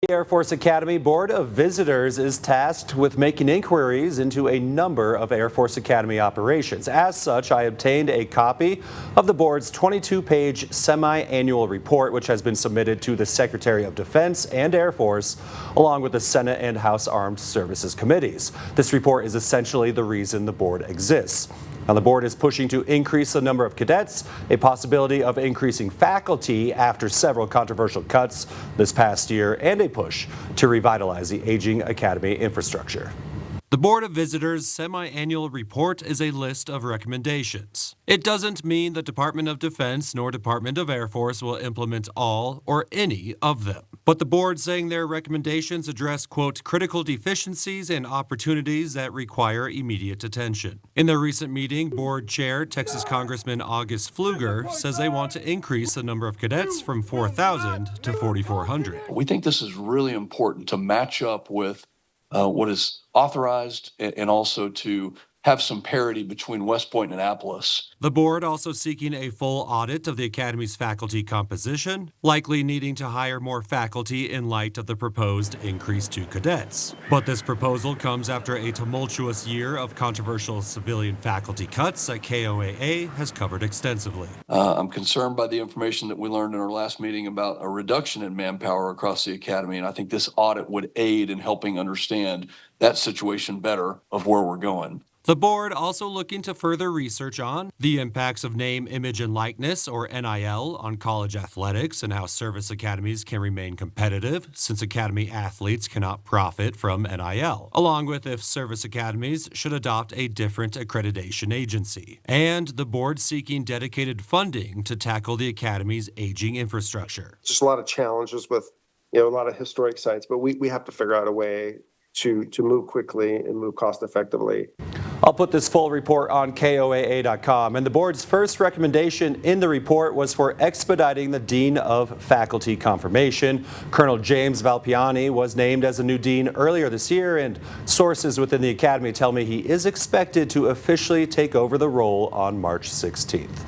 The Air Force Academy Board of Visitors is tasked with making inquiries into a number of Air Force Academy operations. As such, I obtained a copy of the board's 22-page semi-annual report, which has been submitted to the Secretary of Defense and Air Force, along with the Senate and House Armed Services Committees. This report is essentially the reason the board exists. Now, the board is pushing to increase the number of cadets, a possibility of increasing faculty after several controversial cuts this past year, and a push to revitalize the aging academy infrastructure. The Board of Visitors' semi-annual report is a list of recommendations. It doesn't mean the Department of Defense nor Department of Air Force will implement all or any of them. But the board saying their recommendations address, quote, critical deficiencies and opportunities that require immediate attention. In their recent meeting, board chair, Texas Congressman August Pfluger, says they want to increase the number of cadets from 4,000 to 4,400. We think this is really important to match up with what is authorized and also to have some parity between West Point and Annapolis. The board also seeking a full audit of the Academy's faculty composition, likely needing to hire more faculty in light of the proposed increase to cadets. But this proposal comes after a tumultuous year of controversial civilian faculty cuts that KOAA has covered extensively. I'm concerned by the information that we learned in our last meeting about a reduction in manpower across the Academy, and I think this audit would aid in helping understand that situation better of where we're going. The board also looking to further research on the impacts of name, image, and likeness, or NIL, on college athletics and how service academies can remain competitive since academy athletes cannot profit from NIL, along with if service academies should adopt a different accreditation agency, and the board seeking dedicated funding to tackle the academy's aging infrastructure. Just a lot of challenges with, a lot of historic sites, but we have to figure out a way to move quickly and move cost effectively. I'll put this full report on KOAA.com. And the board's first recommendation in the report was for expediting the Dean of Faculty confirmation. Colonel James Valpiani was named as a new dean earlier this year, and sources within the academy tell me he is expected to officially take over the role on March 16th.